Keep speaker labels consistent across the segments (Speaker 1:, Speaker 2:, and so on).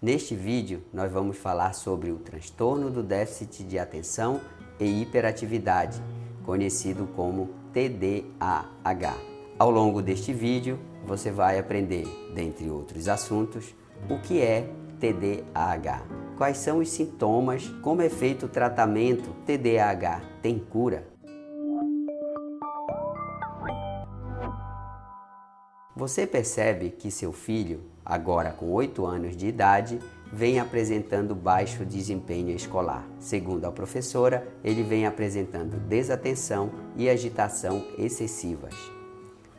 Speaker 1: Neste vídeo, nós vamos falar sobre o transtorno do déficit de atenção e hiperatividade, conhecido como TDAH. Ao longo deste vídeo, você vai aprender, dentre outros assuntos, o que é TDAH, quais são os sintomas, como é feito o tratamento. TDAH tem cura? Você percebe que seu filho, agora com 8 anos de idade, vem apresentando baixo desempenho escolar. Segundo a professora, ele vem apresentando desatenção e agitação excessivas.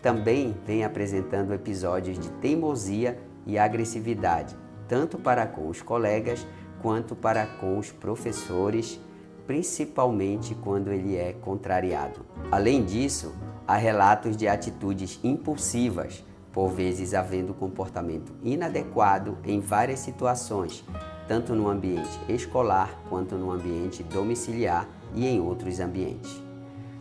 Speaker 1: Também vem apresentando episódios de teimosia e agressividade, tanto para com os colegas quanto para com os professores, principalmente quando ele é contrariado. Além disso, há relatos de atitudes impulsivas, por vezes havendo comportamento inadequado em várias situações, tanto no ambiente escolar quanto no ambiente domiciliar e em outros ambientes.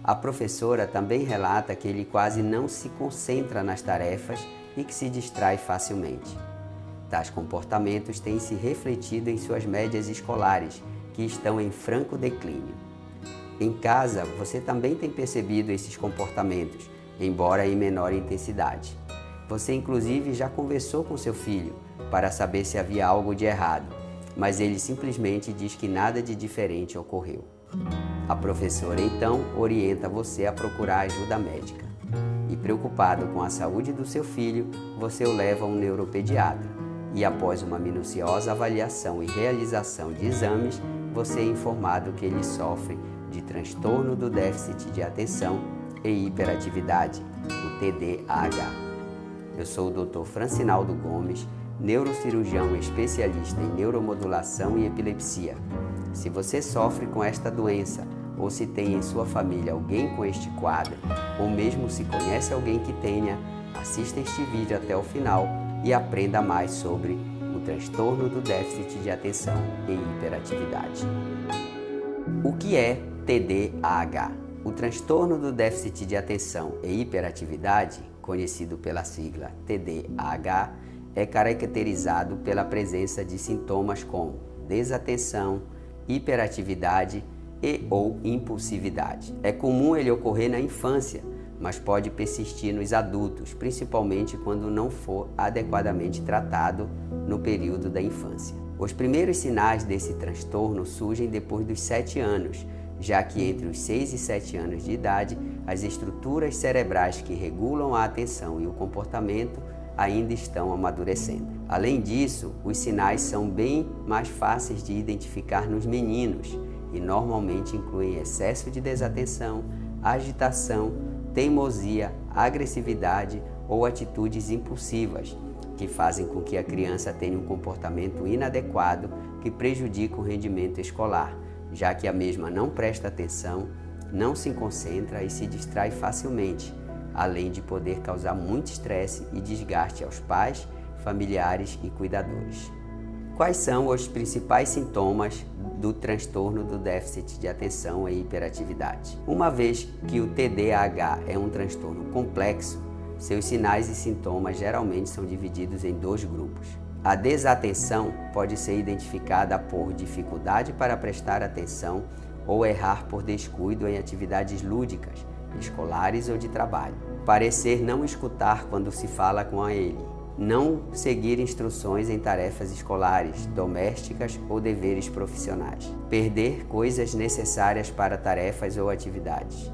Speaker 1: A professora também relata que ele quase não se concentra nas tarefas e que se distrai facilmente. Tais comportamentos têm se refletido em suas médias escolares, que estão em franco declínio. Em casa, você também tem percebido esses comportamentos, embora em menor intensidade. Você inclusive já conversou com seu filho para saber se havia algo de errado, mas ele simplesmente diz que nada de diferente ocorreu. A professora então orienta você a procurar ajuda médica. E preocupado com a saúde do seu filho, você o leva a um neuropediatra. E após uma minuciosa avaliação e realização de exames, você é informado que ele sofre de transtorno do déficit de atenção e hiperatividade, o TDAH. Eu sou o Dr. Francinaldo Gomes, neurocirurgião especialista em neuromodulação e epilepsia. Se você sofre com esta doença, ou se tem em sua família alguém com este quadro, ou mesmo se conhece alguém que tenha, assista este vídeo até o final e aprenda mais sobre o transtorno do déficit de atenção e hiperatividade. O que é TDAH? O transtorno do déficit de atenção e hiperatividade, conhecido pela sigla TDAH, é caracterizado pela presença de sintomas como desatenção, hiperatividade e/ou impulsividade. É comum ele ocorrer na infância, mas pode persistir nos adultos, principalmente quando não for adequadamente tratado no período da infância. Os primeiros sinais desse transtorno surgem depois dos 7 anos, já que entre os 6 e 7 anos de idade, as estruturas cerebrais que regulam a atenção e o comportamento ainda estão amadurecendo. Além disso, os sinais são bem mais fáceis de identificar nos meninos e normalmente incluem excesso de desatenção, agitação, teimosia, agressividade ou atitudes impulsivas, que fazem com que a criança tenha um comportamento inadequado que prejudica o rendimento escolar, já que a mesma não presta atenção, não se concentra e se distrai facilmente, além de poder causar muito estresse e desgaste aos pais, familiares e cuidadores. Quais são os principais sintomas do transtorno do déficit de atenção e hiperatividade? Uma vez que o TDAH é um transtorno complexo, seus sinais e sintomas geralmente são divididos em 2 grupos. A desatenção pode ser identificada por dificuldade para prestar atenção ou errar por descuido em atividades lúdicas, escolares ou de trabalho. Parecer não escutar quando se fala com ele. Não seguir instruções em tarefas escolares, domésticas ou deveres profissionais. Perder coisas necessárias para tarefas ou atividades.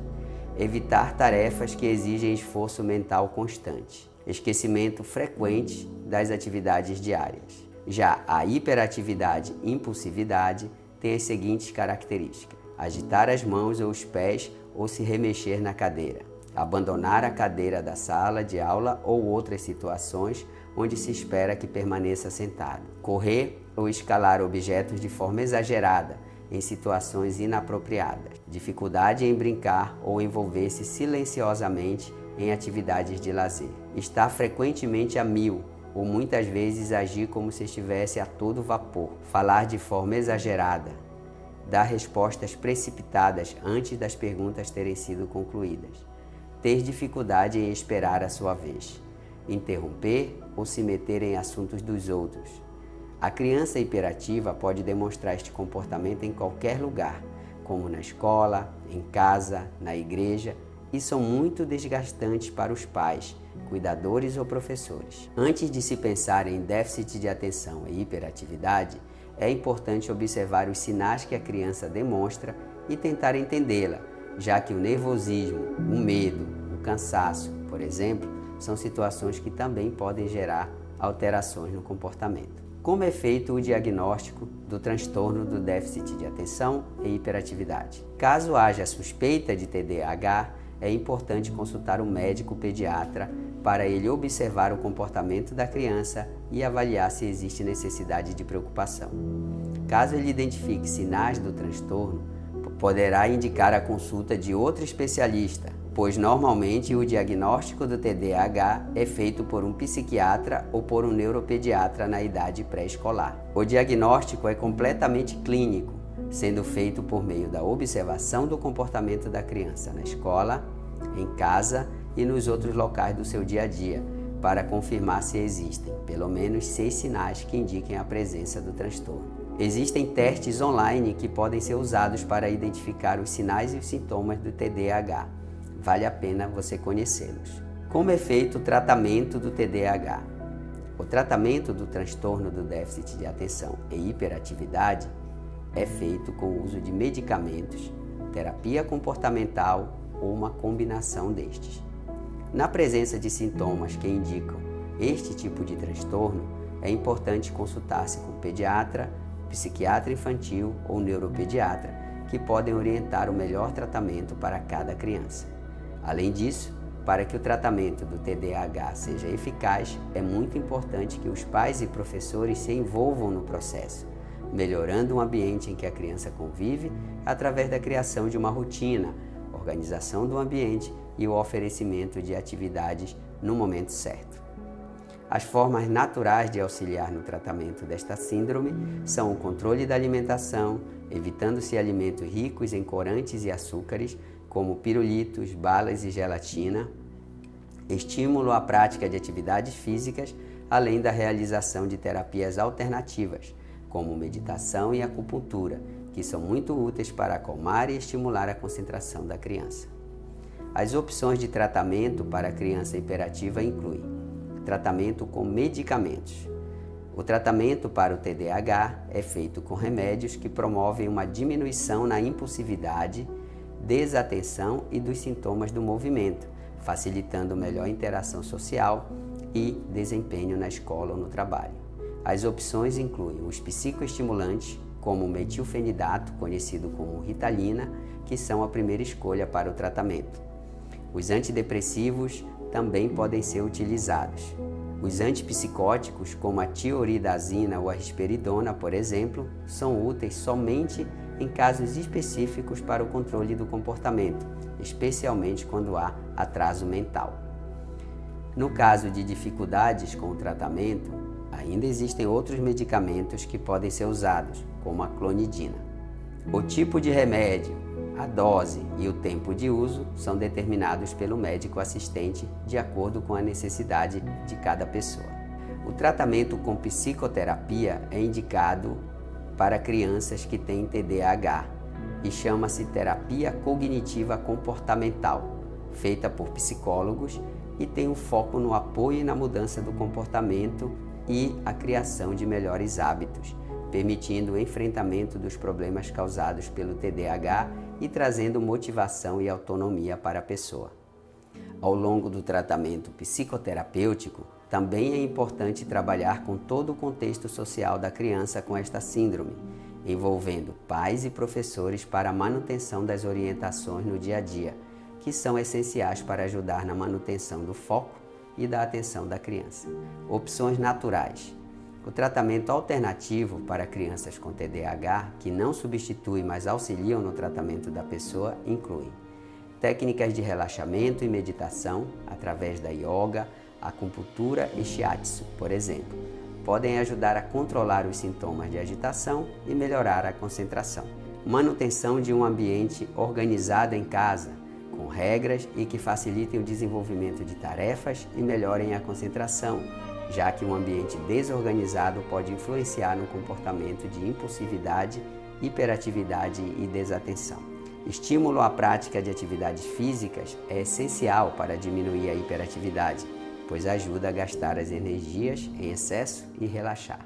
Speaker 1: Evitar tarefas que exigem esforço mental constante. Esquecimento frequente das atividades diárias. Já a hiperatividade e impulsividade tem as seguintes características: agitar as mãos ou os pés ou se remexer na cadeira. Abandonar a cadeira da sala de aula ou outras situações onde se espera que permaneça sentado. Correr ou escalar objetos de forma exagerada em situações inapropriadas. Dificuldade em brincar ou envolver-se silenciosamente em atividades de lazer. Estar frequentemente a mil ou muitas vezes agir como se estivesse a todo vapor. Falar de forma exagerada. Dar respostas precipitadas antes das perguntas terem sido concluídas. Ter dificuldade em esperar a sua vez. Interromper ou se meter em assuntos dos outros. A criança hiperativa pode demonstrar este comportamento em qualquer lugar, como na escola, em casa, na igreja, e são muito desgastantes para os pais, cuidadores ou professores. Antes de se pensar em déficit de atenção e hiperatividade, é importante observar os sinais que a criança demonstra e tentar entendê-la, já que o nervosismo, o medo, o cansaço, por exemplo, são situações que também podem gerar alterações no comportamento. Como é feito o diagnóstico do transtorno do déficit de atenção e hiperatividade? Caso haja suspeita de TDAH, é importante consultar um médico pediatra para ele observar o comportamento da criança e avaliar se existe necessidade de preocupação. Caso ele identifique sinais do transtorno, poderá indicar a consulta de outro especialista, pois normalmente o diagnóstico do TDAH é feito por um psiquiatra ou por um neuropediatra na idade pré-escolar. O diagnóstico é completamente clínico, sendo feito por meio da observação do comportamento da criança na escola, em casa e nos outros locais do seu dia a dia, para confirmar se existem pelo menos 6 sinais que indiquem a presença do transtorno. Existem testes online que podem ser usados para identificar os sinais e os sintomas do TDAH. Vale a pena você conhecê-los. Como é feito o tratamento do TDAH? O tratamento do transtorno do déficit de atenção e hiperatividade é feito com o uso de medicamentos, terapia comportamental ou uma combinação destes. Na presença de sintomas que indicam este tipo de transtorno, é importante consultar-se com o pediatra, psiquiatra infantil ou neuropediatra, que podem orientar o melhor tratamento para cada criança. Além disso, para que o tratamento do TDAH seja eficaz, é muito importante que os pais e professores se envolvam no processo, melhorando o ambiente em que a criança convive através da criação de uma rotina, organização do ambiente e o oferecimento de atividades no momento certo. As formas naturais de auxiliar no tratamento desta síndrome são o controle da alimentação, evitando-se alimentos ricos em corantes e açúcares, como pirulitos, balas e gelatina, estímulo à prática de atividades físicas, além da realização de terapias alternativas, como meditação e acupuntura, que são muito úteis para acalmar e estimular a concentração da criança. As opções de tratamento para a criança hiperativa incluem tratamento com medicamentos. O tratamento para o TDAH é feito com remédios que promovem uma diminuição na impulsividade, desatenção e dos sintomas do movimento, facilitando melhor interação social e desempenho na escola ou no trabalho. As opções incluem os psicoestimulantes, como o metilfenidato, conhecido como Ritalina, que são a primeira escolha para o tratamento. Os antidepressivos também podem ser utilizados. Os antipsicóticos, como a tioridazina ou a risperidona, por exemplo, são úteis somente em casos específicos para o controle do comportamento, especialmente quando há atraso mental. No caso de dificuldades com o tratamento, ainda existem outros medicamentos que podem ser usados, como a clonidina. O tipo de remédio, a dose e o tempo de uso são determinados pelo médico assistente de acordo com a necessidade de cada pessoa. O tratamento com psicoterapia é indicado para crianças que têm TDAH e chama-se terapia cognitiva comportamental, feita por psicólogos e tem um foco no apoio e na mudança do comportamento e a criação de melhores hábitos, permitindo o enfrentamento dos problemas causados pelo TDAH e trazendo motivação e autonomia para a pessoa. Ao longo do tratamento psicoterapêutico, também é importante trabalhar com todo o contexto social da criança com esta síndrome, envolvendo pais e professores para a manutenção das orientações no dia a dia, que são essenciais para ajudar na manutenção do foco e da atenção da criança. Opções naturais. O tratamento alternativo para crianças com TDAH, que não substitui, mas auxiliam no tratamento da pessoa, inclui técnicas de relaxamento e meditação através da yoga, acupuntura e shiatsu, por exemplo. Podem ajudar a controlar os sintomas de agitação e melhorar a concentração. Manutenção de um ambiente organizado em casa, com regras e que facilitem o desenvolvimento de tarefas e melhorem a concentração, já que um ambiente desorganizado pode influenciar no comportamento de impulsividade, hiperatividade e desatenção. Estímulo à prática de atividades físicas é essencial para diminuir a hiperatividade, pois ajuda a gastar as energias em excesso e relaxar.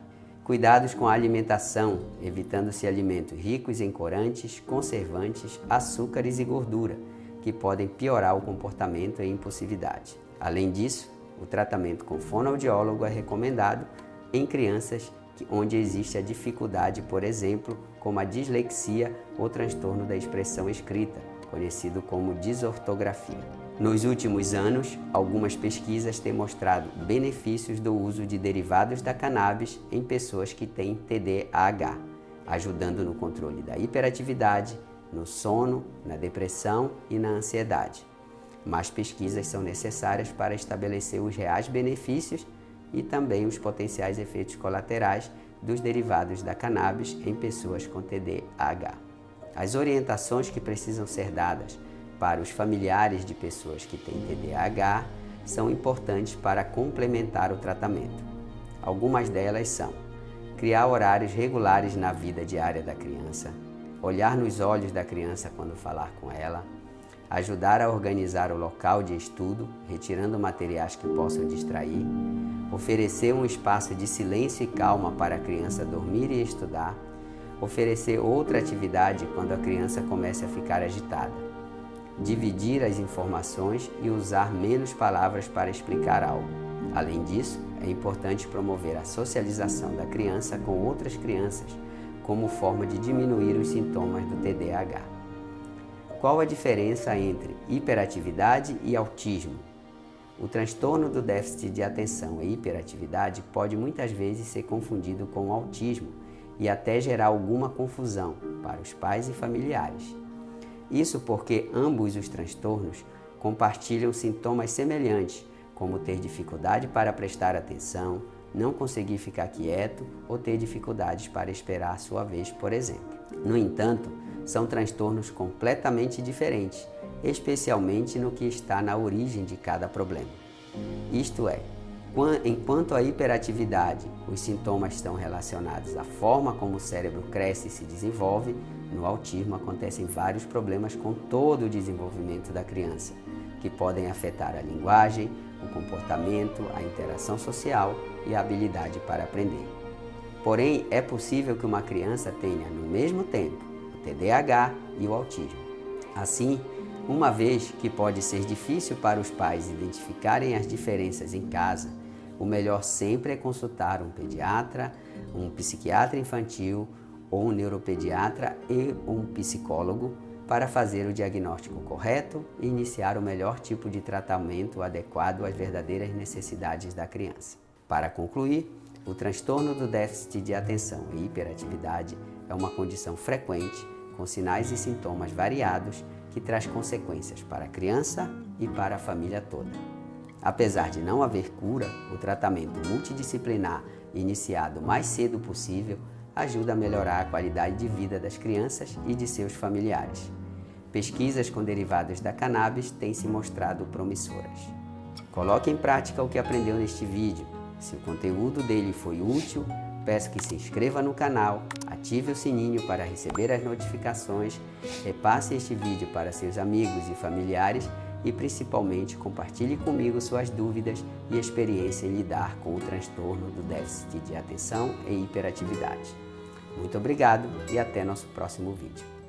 Speaker 1: Cuidados com a alimentação, evitando-se alimentos ricos em corantes, conservantes, açúcares e gordura, que podem piorar o comportamento e impulsividade. Além disso, o tratamento com fonoaudiólogo é recomendado em crianças onde existe a dificuldade, por exemplo, como a dislexia ou transtorno da expressão escrita, conhecido como desortografia. Nos últimos anos, algumas pesquisas têm mostrado benefícios do uso de derivados da cannabis em pessoas que têm TDAH, ajudando no controle da hiperatividade, no sono, na depressão e na ansiedade. Mais pesquisas são necessárias para estabelecer os reais benefícios e também os potenciais efeitos colaterais dos derivados da cannabis em pessoas com TDAH. As orientações que precisam ser dadas para os familiares de pessoas que têm TDAH são importantes para complementar o tratamento. Algumas delas são: criar horários regulares na vida diária da criança, olhar nos olhos da criança quando falar com ela, ajudar a organizar o local de estudo, retirando materiais que possam distrair, oferecer um espaço de silêncio e calma para a criança dormir e estudar, oferecer outra atividade quando a criança comece a ficar agitada, dividir as informações e usar menos palavras para explicar algo. Além disso, é importante promover a socialização da criança com outras crianças, como forma de diminuir os sintomas do TDAH. Qual a diferença entre hiperatividade e autismo? O transtorno do déficit de atenção e hiperatividade pode muitas vezes ser confundido com o autismo e até gerar alguma confusão para os pais e familiares. Isso porque ambos os transtornos compartilham sintomas semelhantes, como ter dificuldade para prestar atenção, não conseguir ficar quieto ou ter dificuldades para esperar a sua vez, por exemplo. No entanto, são transtornos completamente diferentes, especialmente no que está na origem de cada problema. Isto é, enquanto a hiperatividade, os sintomas estão relacionados à forma como o cérebro cresce e se desenvolve, no autismo acontecem vários problemas com todo o desenvolvimento da criança, que podem afetar a linguagem, o comportamento, a interação social e a habilidade para aprender. Porém, é possível que uma criança tenha, no mesmo tempo, o TDAH e o autismo. Assim, uma vez que pode ser difícil para os pais identificarem as diferenças em casa, o melhor sempre é consultar um pediatra, um psiquiatra infantil ou um neuropediatra e um psicólogo para fazer o diagnóstico correto e iniciar o melhor tipo de tratamento adequado às verdadeiras necessidades da criança. Para concluir, o transtorno do déficit de atenção e hiperatividade é uma condição frequente, com sinais e sintomas variados, que traz consequências para a criança e para a família toda. Apesar de não haver cura, o tratamento multidisciplinar, iniciado o mais cedo possível, ajuda a melhorar a qualidade de vida das crianças e de seus familiares. Pesquisas com derivados da cannabis têm se mostrado promissoras. Coloque em prática o que aprendeu neste vídeo. Se o conteúdo dele foi útil, peço que se inscreva no canal, ative o sininho para receber as notificações, repasse este vídeo para seus amigos e familiares e principalmente compartilhe comigo suas dúvidas e experiência em lidar com o transtorno do déficit de atenção e hiperatividade. Muito obrigado e até nosso próximo vídeo.